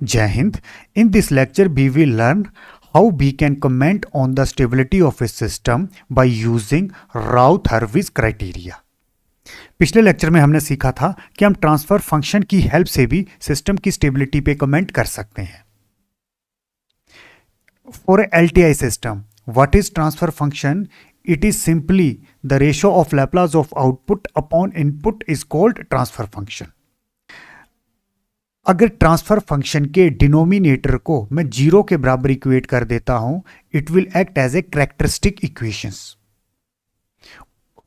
Jai Hind. In this lecture, we will learn how we can comment on the stability of a system by using Raoult-Harvey's criteria. पिछले lecture में हमने सीखा था कि हम transfer function की help से भी सिस्टम की स्टेबिलिटी पे कमेंट कर सकते हैं. For LTI system, what is transfer function? It is simply the ratio of Laplace of output upon input is called transfer function. अगर ट्रांसफर फंक्शन के डिनोमिनेटर को मैं 0 के बराबर इक्वेट कर देता हूं, it will act as a characteristic equations.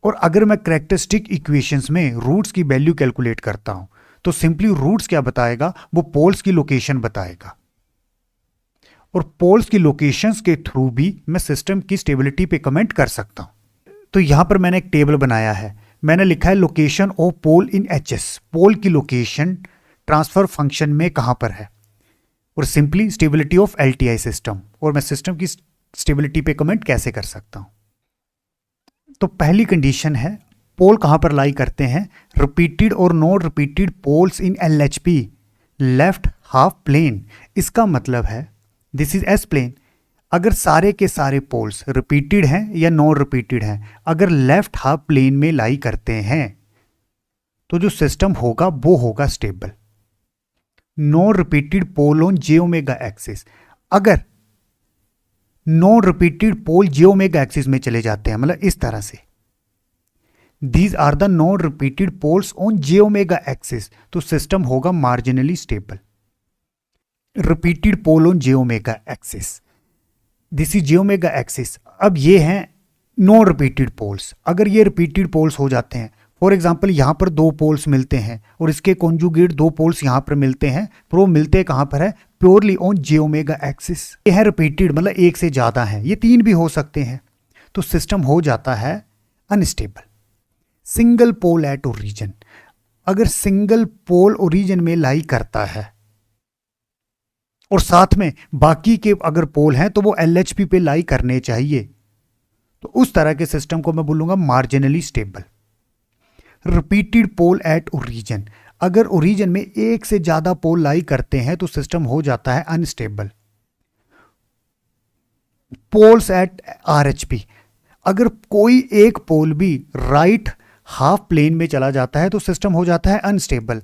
और अगर मैं कैरेक्टरिस्टिक इक्वेशंस में रूट्स की वैल्यू कैलकुलेट करता हूं, तो सिंपली रूट्स क्या बताएगा? वो पोल्स की लोकेशन बताएगा. और पोल्स की लोकेशंस के थ्रू भी मैं सिस्टम की स्टेबिलिटी पे कमेंट कर सकता हूं. तो यहां पर मैंने एक टेबल बनाया है. मैंने लिखा है location of pole in HS. Pole की लोकेशन ट्रांसफर फंक्शन में कहां पर है, और simply stability of LTI system. और मैं सिस्टम की स्टेबिलिटी पे कमेंट कैसे कर सकता हूं? तो पहली कंडीशन है, पोल कहां पर लाई करते हैं? रिपीटेड और नॉन रिपीटेड पोल्स इन LHP लेफ्ट हाफ प्लेन. इसका मतलब है दिस इज S प्लेन. अगर सारे के सारे पोल्स रिपीटेड हैं या नॉन रिपीटेड हैं, अगर लेफ्ट हाफ प्लेन में लाई करते हैं, तो जो सिस्टम होगा वो होगा stable. Non repeated pole on J omega axis. अगर non repeated pole J omega axis में चले जाते हैं, मतलब इस तरह से, these are the non repeated poles on J omega axis, तो सिस्टम होगा marginally stable. Repeated pole on J omega axis, this is J omega axis. अब ये हैं नॉन रिपीटेड पोल्स. अगर ये रिपीटेड पोल्स हो जाते हैं, फॉर एग्जाम्पल यहां पर 2 पोल्स मिलते हैं और इसके कॉन्जुगेट 2 पोल्स यहां पर मिलते हैं, पर वो मिलते कहां पर है? Purely on J omega axis. ये है रिपीटेड, मतलब एक से ज्यादा है, ये 3 भी हो सकते हैं, तो सिस्टम हो जाता है unstable. Single pole at origin. अगर सिंगल पोल ओरिजिन में लाई करता है और साथ में बाकी के अगर पोल हैं तो वो LHP पे लाई करने चाहिए, तो उस तरह के सिस्टम को मैं बोलूंगा marginally stable. Repeated pole at origin. अगर ओरिजिन में एक से ज्यादा पोल लाई करते हैं तो सिस्टम हो जाता है अनस्टेबल. Poles eight RHP. अगर कोई एक पोल भी राइट हाफ प्लेन में चला जाता है तो सिस्टम हो जाता है अनस्टेबल.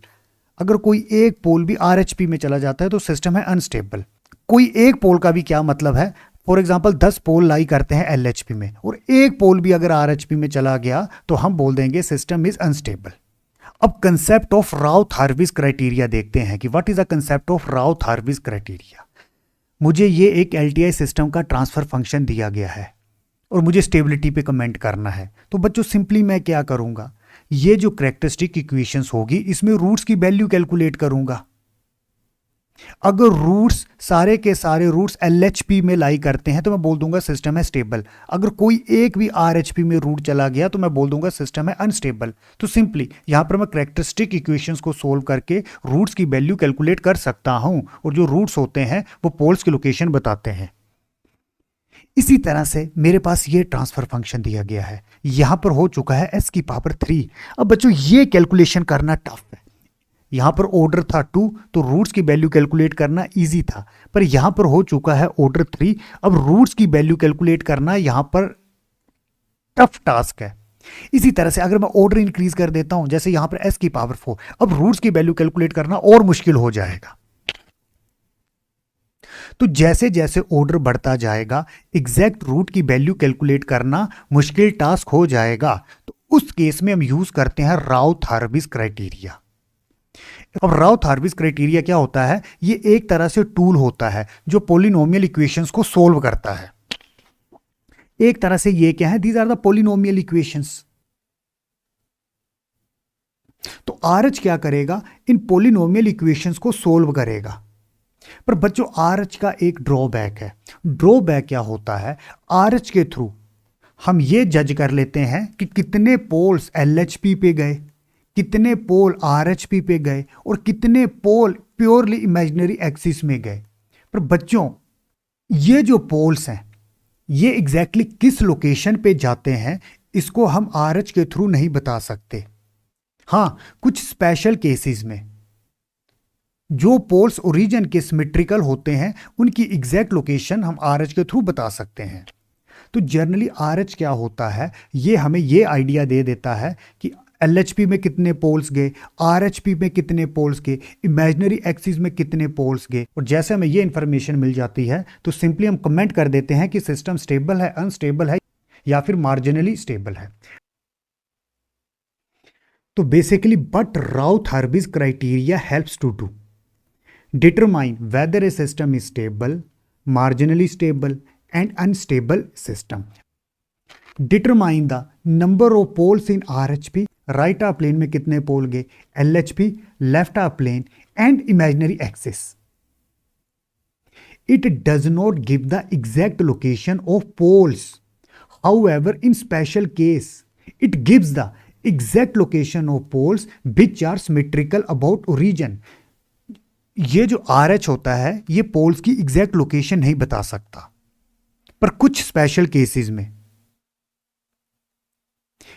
अगर कोई एक पोल भी RHP में चला जाता है तो सिस्टम है अनस्टेबल. कोई एक पोल का भी क्या मतलब है? फॉर एग्जाम्पल 10 पोल लाई करते हैं LHP में और एक पोल भी अगर RHP में चला गया तो हम बोल देंगे सिस्टम इज अनस्टेबल. अब कंसेप्ट ऑफ Raoult-Harvey's क्राइटेरिया देखते हैं कि what is the concept of Raoult-Harvey's criteria. मुझे ये एक LTI सिस्टम का ट्रांसफर फंक्शन दिया गया है और मुझे स्टेबिलिटी पे कमेंट करना है. तो बच्चों सिंपली मैं क्या करूंगा? ये जो कैरेक्टरिस्टिक इक्वेशंस होगी इसमें रूट्स की वैल्यू कैलकुलेट करूंगा. अगर रूट्स सारे के सारे रूट्स LHP में लाई करते हैं तो मैं बोल दूंगा सिस्टम है स्टेबल. अगर कोई एक भी RHP में रूट चला गया तो मैं बोल दूंगा सिस्टम है अनस्टेबल. तो सिंपली यहां पर मैं कैरेक्टरिस्टिक इक्वेशंस को सोल्व करके रूट्स की वैल्यू कैलकुलेट कर सकता हूं, और जो रूट्स होते हैं वो पोल्स की लोकेशन बताते हैं. इसी तरह से मेरे पास ये ट्रांसफर फंक्शन दिया गया है, यहां पर हो चुका है S की पावर 3. अब बच्चों ये कैलकुलेशन करना टफ है. यहां पर ऑर्डर था 2 तो रूट्स की वैल्यू कैलकुलेट करना इजी था, पर यहां पर हो चुका है ऑर्डर 3. अब रूट्स की वैल्यू कैलकुलेट करना यहां पर टफ टास्क है. इसी तरह से अगर मैं ऑर्डर इंक्रीज कर देता हूं, जैसे यहां पर S की पावर 4, अब रूट्स की वैल्यू कैलकुलेट करना और मुश्किल हो जाएगा. तो जैसे जैसे ऑर्डर बढ़ता जाएगा एग्जैक्ट रूट की वैल्यू कैलकुलेट करना मुश्किल टास्क हो जाएगा. तो उस केस में हम यूज करते हैं Raoult-Harvey's क्राइटेरिया. अब Raoult-Harvey's क्राइटेरिया क्या होता है? ये एक तरह से टूल होता है जो पॉलिनोमियल इक्वेशंस को सोल्व करता है. एक तरह से ये क्या है? These are the polynomial equations. तो RH क्या करेगा? इन पॉलिनोमियल इक्वेशंस को सोल्व करेगा. पर बच्चों RH का एक ड्रॉबैक है. ड्रॉबैक क्या होता है? RH के थ्रू हम ये जज कर लेते हैं कि कितने पोल्स LHP पे गए, कितने पोल RHP पे गए और कितने पोल प्योरली इमेजिनरी एक्सिस में गए. पर बच्चों ये जो पोल्स हैं ये एग्जैक्टली किस लोकेशन पे जाते हैं इसको हम RH के थ्रू नहीं बता सकते. हाँ, कुछ स्पेशल केसेस में जो पोल्स ओरिजिन के सिमेट्रिकल होते हैं उनकी एग्जैक्ट लोकेशन हम RH के थ्रू बता सकते हैं। तो जनरली RH क्या होता है, ये हमें ये आइडिया दे देता है कि LHP में कितने पोल्स गए, RHP में कितने पोल्स गए, इमेजिनरी एक्सिस में कितने पोल्स गए। और जैसे हमें ये इंफॉर्मेशन मिल जाती है तो सिंपली हम कमेंट कर देते हैं कि सिस्टम स्टेबल है, अनस्टेबल है या फिर मार्जिनली स्टेबल है। तो basically but Routh Hurwitz criteria helps to do determine whether a system is stable, marginally stable and unstable system. Determine the number of poles in RHP, right half plane में कितने पोल गए, LHP, left half plane and imaginary axis. It does not give the exact location of poles. However, in special case, it gives the exact location of poles which are symmetrical about origin. ये जो RH होता है ये poles की exact location नहीं बता सकता, पर कुछ स्पेशल केसेस में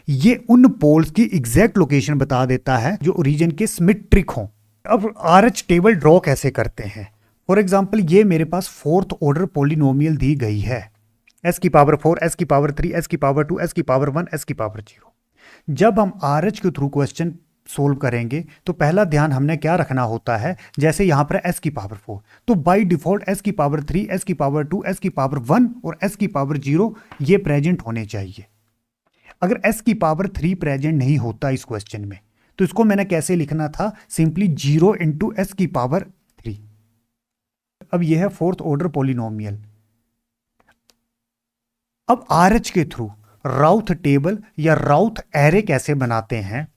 ये उन पोल्स की एग्जैक्ट लोकेशन बता देता है जो ओरिजिन के सिमेट्रिक हों। अब RH टेबल ड्रॉ कैसे करते हैं? फॉर एग्जांपल ये मेरे पास फोर्थ ऑर्डर पॉलिनोमियल दी गई है, s की पावर 4, s की पावर 3, s की पावर 2, s की पावर 1, s की पावर 0। जब हम RH के थ्रू क्वेश्चन सोल्व करेंगे तो पहला ध्यान हमने क्या रखना होता है, जैसे यहां पर s की पावर 4 तो बाय डिफॉल्ट s की पावर 3, s की पावर 2, s की पावर 1 और s की पावर 0 ये प्रेजेंट होने चाहिए। अगर s की पावर 3 प्रेजेंट नहीं होता इस क्वेश्चन में तो इसको मैंने कैसे लिखना था, सिंपली 0 इंटू s की पावर 3। अब यह है फोर्थ ऑर्डर पॉलिनोमियल। अब RH के थ्रू राउथ टेबल या राउथ एरे कैसे बनाते हैं?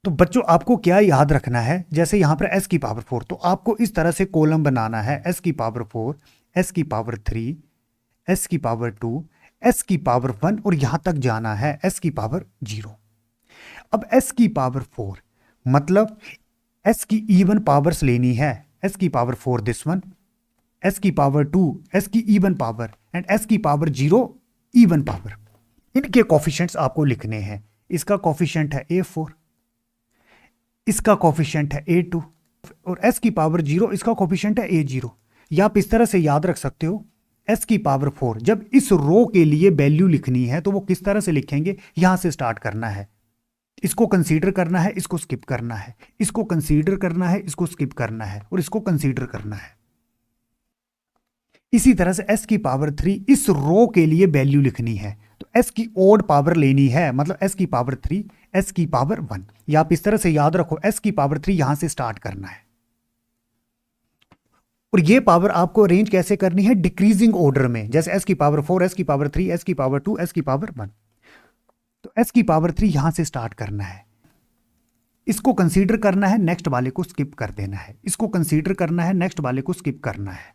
तो बच्चों आपको क्या याद रखना है, जैसे यहां पर s की पावर 4 तो आपको इस तरह से कॉलम बनाना है, s की पावर 4, s की पावर 3, s की पावर 2, s की पावर 1 और यहां तक जाना है s की पावर 0। अब s की पावर 4 मतलब s की इवन पावर्स लेनी है, s की पावर 4 दिस वन, s की पावर 2 s की इवन पावर एंड s की पावर 0 इवन पावर। इनके कोफिशिएंट्स आपको लिखने हैं। इसका कोफिशिएंट है A4, इसका कोफिशिएंट है A2 और s की पावर 0 इसका कोफिशिएंट है A0। या आप इस तरह से याद रख सकते हो, s की पावर 4 जब इस रो के लिए वैल्यू लिखनी है तो वो किस तरह से लिखेंगे, यहां से स्टार्ट करना है, इसको कंसीडर करना है, इसको स्किप करना है, इसको कंसीडर करना है, इसको स्किप करना है और इसको कंसीडर करना है। इसी तरह से s की पावर 3 इस रो के लिए वैल्यू लिखनी है तो s की ओड पावर लेनी है, मतलब s की पावर 3, s की पावर 1। या आप इस तरह से याद रखो, s की पावर 3 यहां से स्टार्ट करना है और ये पावर आपको अरेंज कैसे करनी है, डिक्रीजिंग ऑर्डर में, जैसे s की पावर 4, s की पावर 3, s की पावर 2, s की पावर 1। तो s की पावर 3 यहां से स्टार्ट करना है, इसको कंसीडर करना है, नेक्स्ट वाले को स्किप कर देना है, इसको कंसीडर करना है, नेक्स्ट वाले को स्किप करना है।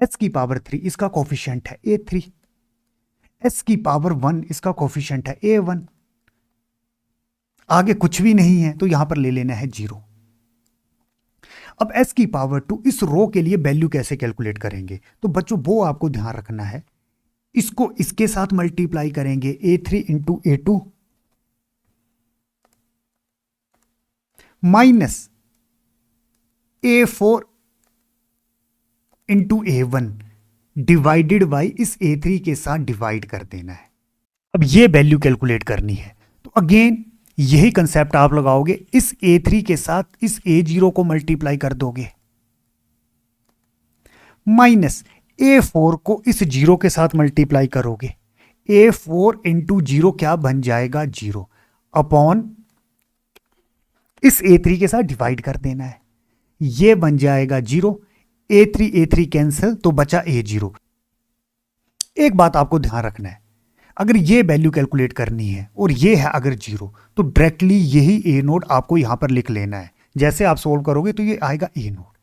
s की पावर 3 इसका कोफिशिएंट है A3, s की पावर 1 इसका कोफिशिएंट है A1। आगे कुछ भी नहीं है तो यहां पर ले लेना है 0। अब s की पावर 2 इस रो के लिए वैल्यू कैसे कैलकुलेट करेंगे, तो बच्चों वो आपको ध्यान रखना है, इसको इसके साथ मल्टीप्लाई करेंगे A3 into A2 minus A4 into A1 divided by इस A3 के साथ डिवाइड कर देना है। अब ये वैल्यू कैलकुलेट करनी है तो अगेन यही कंसेप्ट आप लगाओगे, इस A3 के साथ इस A0 को मल्टीप्लाई कर दोगे माइनस A4 को इस 0 के साथ मल्टीप्लाई करोगे, A4 इंटू 0 क्या बन जाएगा 0 अपॉन इस A3 के साथ डिवाइड कर देना है, ये बन जाएगा 0, A3 कैंसिल तो बचा A0। एक बात आपको ध्यान रखना है, अगर ये वैल्यू कैलकुलेट करनी है और ये है अगर 0 तो डायरेक्टली यही A नोड आपको यहां पर लिख लेना है। जैसे आप सोल्व करोगे तो ये आएगा A नोड।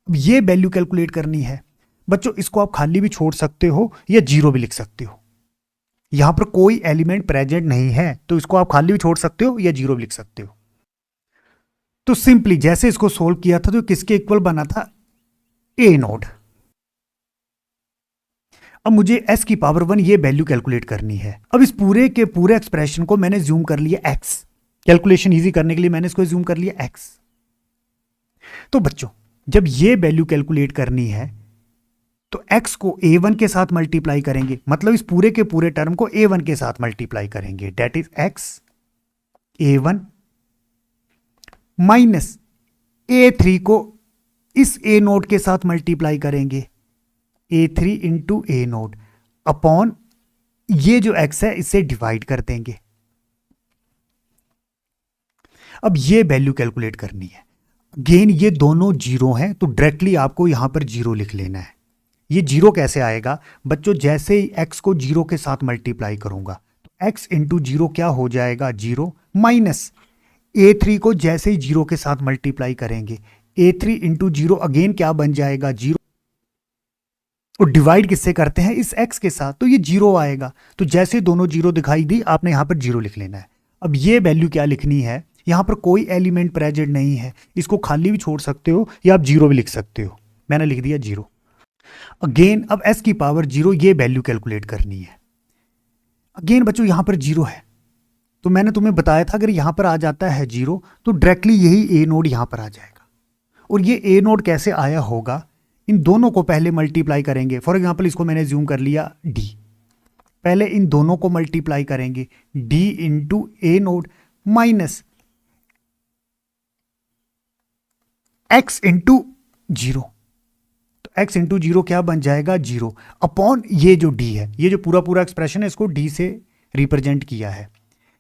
अब ये वैल्यू कैलकुलेट करनी है बच्चों, इसको आप खाली भी छोड़ सकते हो या 0 भी लिख सकते हो, यहां पर कोई एलिमेंट प्रेजेंट नहीं है तो इसको आप खाली भी छोड़ सकते हो या 0 भी लिख सकते हो। तो सिंपली जैसे इसको सोल्व किया था तो किसके इक्वल बना था, A नोड। अब मुझे s की पावर 1 ये वैल्यू कैलकुलेट करनी है। अब इस पूरे के पूरे एक्सप्रेशन को मैंने जूम कर लिया x, कैलकुलेशन इजी करने के लिए मैंने इसको एज्यूम कर लिया x। तो बच्चों जब ये वैल्यू कैलकुलेट करनी है तो x को a1 के साथ मल्टीप्लाई करेंगे, मतलब इस पूरे के पूरे टर्म को a1 के साथ मल्टीप्लाई करेंगे, date is x a1 minus a3 को इस a नोट के साथ मल्टीप्लाई करेंगे, a3 into a naught upon ये जो x है इससे डिवाइड कर देंगे। अब ये वैल्यू कैलकुलेट करनी है। अगेन ये दोनों जीरो हैं तो डायरेक्टली आपको यहां पर जीरो लिख लेना है। ये जीरो कैसे आएगा बच्चों, जैसे ही x को जीरो के साथ मल्टीप्लाई करूंगा तो x इंटू जीरो क्या हो जाएगा, जीरो, माइनस a3 को जैसे ही जीरो के साथ मल्टीप्लाई करेंगे a3 इंटू जीरो अगेन क्या बन जाएगा, जीरो, और डिवाइड किससे करते हैं, इस x के साथ, तो ये जीरो आएगा। तो जैसे दोनों जीरो दिखाई दी आपने यहां पर जीरो लिख लेना है। अब ये वैल्यू क्या लिखनी है, यहां पर कोई एलिमेंट प्रेजेंट नहीं है, इसको खाली भी छोड़ सकते हो या आप जीरो भी लिख सकते हो, मैंने लिख दिया जीरो। अगेन अब s की पावर जीरो ये वैल्यू कैलकुलेट करनी है। अगेन बच्चों यहां पर जीरो है तो मैंने तुम्हें बताया था अगर यहां पर आ जाता है जीरो तो डायरेक्टली यही a नोड यहां पर आ जाएगा। और ये a नोड कैसे आया होगा, इन दोनों को पहले मल्टीप्लाई करेंगे। फॉर एग्जांपल इसको मैंने ज्यूम कर लिया d, पहले इन दोनों को मल्टीप्लाई करेंगे d into a node minus x into zero, तो x इंटू जीरो क्या बन जाएगा, जीरो, अपॉन ये जो d है, ये जो पूरा पूरा एक्सप्रेशन है इसको d से रिप्रेजेंट किया है,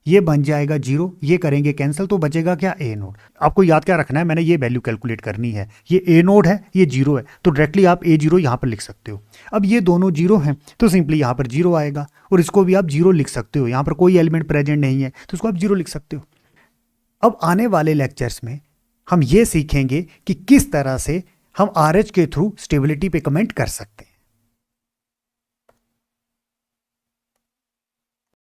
ये बन जाएगा जीरो, ये करेंगे कैंसिल तो बचेगा क्या, a नोड। आपको याद क्या रखना है, मैंने ये वैल्यू कैलकुलेट करनी है, ये a नोड है ये जीरो है तो डायरेक्टली आप a जीरो यहां पर लिख सकते हो। अब ये दोनों जीरो हैं तो सिंपली यहां पर जीरो आएगा और इसको भी आप जीरो लिख सकते हो, यहां पर कोई एलिमेंट प्रेजेंट नहीं है तो इसको आप जीरो लिख सकते हो। अब आने वाले लेक्चर्स में हम ये सीखेंगे कि किस तरह से हम RH के थ्रू स्टेबिलिटी पे कमेंट कर सकते हैं।